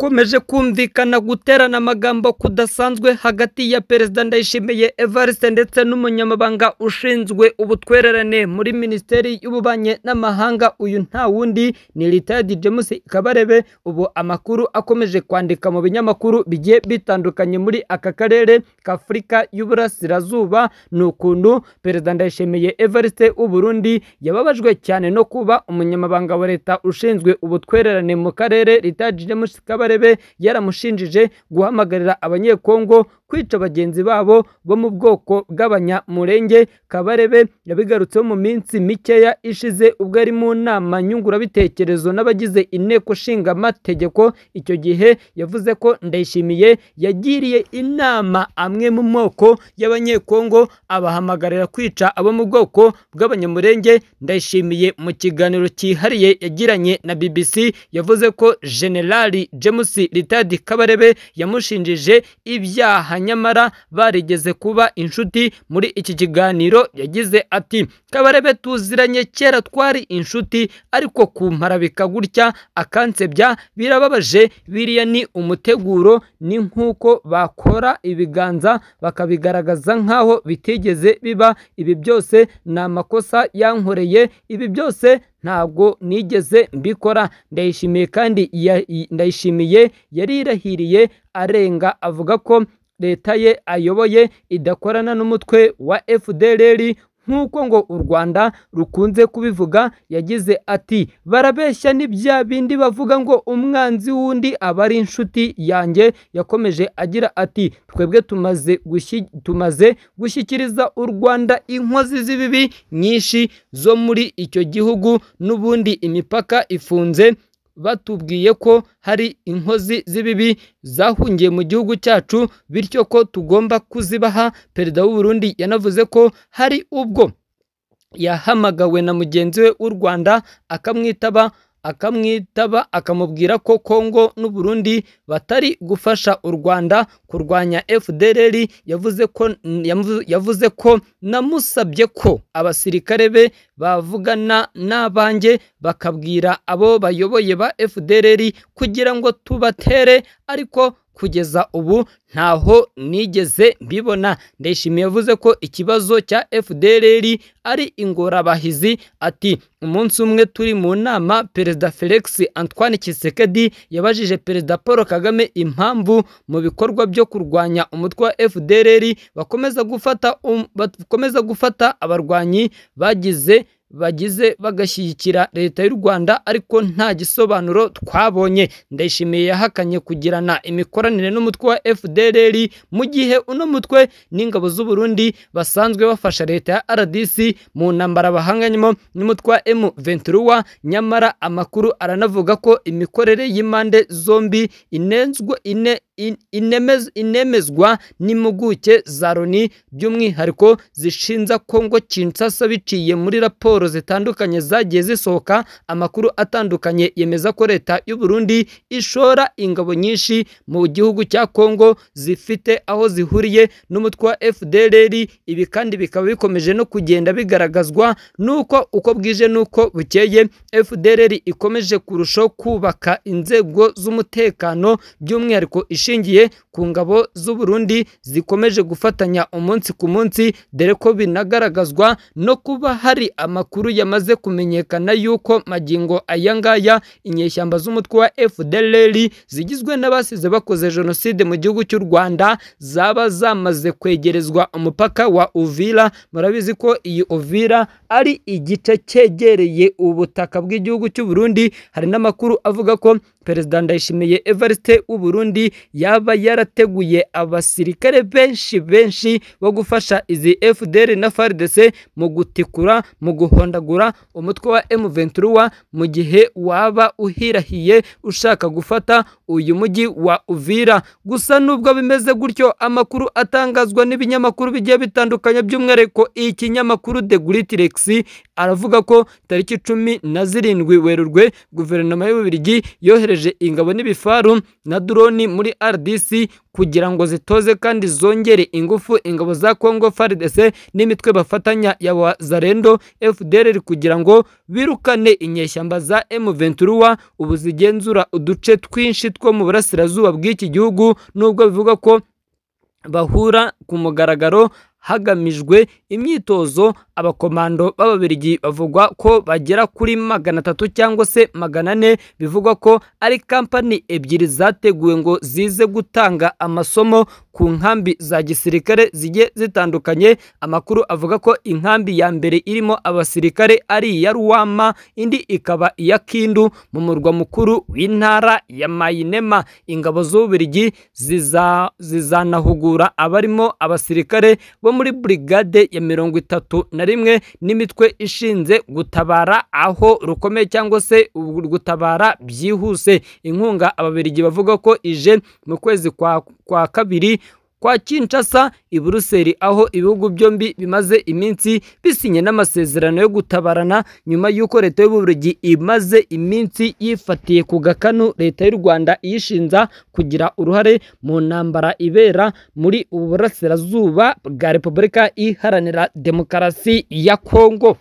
hakomeje kumvikana guterana amagambo kudasanzwe hagati ya Perezida Ndayishimiye Evariste ndetse n'umunyamabanga ushinzwe ubutwererane muri Minisiteri y'Ububanyi n'Amahanga. Uyu nta wundi ni Rtd James Kabarebe. Ubu amakuru akomeje kwandika mu binyamakuru bigiye bitandukanye muri aka karere k'Afurika y'Uburasirazuba n'ukuntu Perezida Ndayishimiye Evariste w'Uburundi yababajwe cyane no kuba umunyamabanga wa leta ushinzwe ubutwererane mu karere Rtd James Kabarebe yaramushinjije guhamagarira abanyekongo kwica bagenzi babo bo mu bwoko bw'abanyamurenge. Kabarebe yabigarutseho mu minsi mikeya ishize ubwo ari mu nama nyungurabitekerezo n'abagize inteko nshinga amategeko. Icyo gihe yavuze ko Ndayishimiye yagiriye inama amwe mu moko y'abanyekongo abahamagarira kwica abo mu bwoko bw'abanyamurenge. Ndayishimiye mu kiganiro cyihariye yagiranye na BBC yavuze ko Generali James Rtd Kabarebe yamushinjije ibyaha nyamara barigeze kuba inshuti. Muri iki kiganiro yagize ati, Kabarebe tuziranye kera twari inshuti, ariko kumparabika gutya akansebya birababaje. Biriya ni umuteguro, ni nk'uko bakora ibiganza bakabigaragaza nk'aho bitigeze biba. Ibi byose ni amakosa yankoreye, ibi byose ntabwo nigeze mbikora. Ndayishimiye kandi Ndayishimiye yarirahiriye arenga avuga ko leta ye ayoboye idakorana n'umutwe wa FDLR nk'uko ngo u Rwanda rukunze kubivuga. Yagize ati, barabeshya ni bya bindi bavuga ngo umwanzi wundi aba ari inshuti yanjye. Yakomeje agira ati, twebwe tumaze gushyikiriza u Rwanda inkozi z'ibibi nyinshi zo muri icyo gihugu, n'ubundi imipaka ifunze. Batubwiye ko hari inkozi z'ibibi zahungiye mu gihugu cyacu, bityo ko tugomba kuzibaha. Perezida w'u Burundi yanavuze ko hari ubwo yahamagawe na mugenzi we w'u Rwanda akamwitaba akamubwira ko Kongo n'u Burundi batari gufasha u Rwanda kurwanya FDLR. Yavuze ko namusabye ko abasirikare be bavugana n'abanjye bakabwira abo bayoboye ba FDLR kugira ngo tubatere, ariko kugeza ubu ntaho nigeze mbibona. Ndayishimiye yavuze ko ikibazo cya FDLR ari ingorabahizi. Ati, umunsi umwe turi mu nama, Perezida Felix Antoine Tshisekedi yabajije Perezida Paul Kagame impamvu mu bikorwa byo kurwanya umutwe wa FDLR bakomeza gufata abarwanyi bagize bagashyigikira leta y'u Rwanda, ariko nta gisobanuro twabonye. Ndayishimiye yahakanye kugirana imikoranire n'umutwe wa FDLR mu gihe uno mutwe n'ingabo z'u Burundi basanzwe bafasha leta ya RDC mu ntambara bahanganyemo n'umutwe wa M23. Nyamara amakuru aranavuga ko imikorere y'impande zombi inemezwa n'impuguke za Loni, by'umwihariko zishinza Kongo Kinshasa biciye muri raporo zitandukanye zagiye zisohoka. Amakuru atandukanye yemeza ko leta y'u Burundi ishora ingabo nyinshi mu gihugu cya Kongo zifite aho zihuriye n'umutwe wa FDLR. Ibi kandi bikaba bikomeje no kugenda bigaragazwa nuko uko bwije nuko bukeye FDLR ikomeje kurushaho kubaka inzego z'umutekano, by'umwihariko ishingiye ku ngabo z'u Burundi zikomeje gufatanya umunsi ku munsi, dore ko binagaragazwa no kuba hari amakuru yamaze kumenyekana yuko magingo aya ngaya inyeshyamba z'umutwe wa FDLR zigizwe n'abasize bakoze jenoside mu gihugu cy'u Rwanda zaba zamaze kwegerezwa umupaka wa Uvira. Murabizi ko iyi Uvira ari igice cyegereye ubutaka bw'igihugu cy'u Burundi. Hari n'amakuru avuga ko Perezida Ndayishimiye Evariste w'u Burundi yaba yarateguye abasirikare benshi bo gufasha izi FDLR na FARDC mu gutikura, mu guhondagura umutwe wa M23 mu gihe waba uhirahiye ushaka gufata uyu mujyi wa Uvira. Gusa nubwo bimeze gutyo, amakuru atangazwa n'ibinyamakuru bigiye bitandukanye, by'umwihariko ikinyamakuru The Great Rex aravuga ko tariki 17 Werurwe guverinoma y'Ububiligi yohereje ingabo n'ibifaru na drone muri RDC kugira ngo zitoze kandi zongere ingufu ingabo za Congo FARDC n'imitwe bafatanya ya Wazalendo FDLR kugira ngo birukane inyeshyamba za M23 ubu zigenzura uduce twinshi two mu burasirazuba bw'iki gihugu, nubwo bivuga ko bahura ku mugaragaro hagamijwe imyitozo. Abakomando b'Ababiligi bavugwa ko bagera kuri 300 cyangwa se 400, bivugwa ko ari kampani ebyiri zateguwe ngo zize gutanga amasomo ku nkambi za gisirikare zigiye zitandukanye. Amakuru avuga ko inkambi ya mbere irimo abasirikare ari iya Ruwama, indi ikaba iya Kindu mu murwa mukuru w'intara ya Mayinema. Ingabo z'Ububiligi zizanahugura abarimo abasirikare bo muri brigade ya 31 n'imitwe ishinze gutabara aho rukomeye cyangwa se gutabara byihuse. Inkunga Ababiligi bavuga ko ije mu kwezi kwa kabiri kwa Kinshasa i Buruseli, aho ibihugu byombi bimaze iminsi bisinye n'amasezerano yo gutabarana nyuma y'uko leta y'Ububiligi imaze iminsi yifatiye ku gakanu leta y'u Rwanda iyishinza kugira uruhare mu ntambara ibera muri ubu burasirazuba bwa Repubulika Iharanira Demokarasi ya Kongo.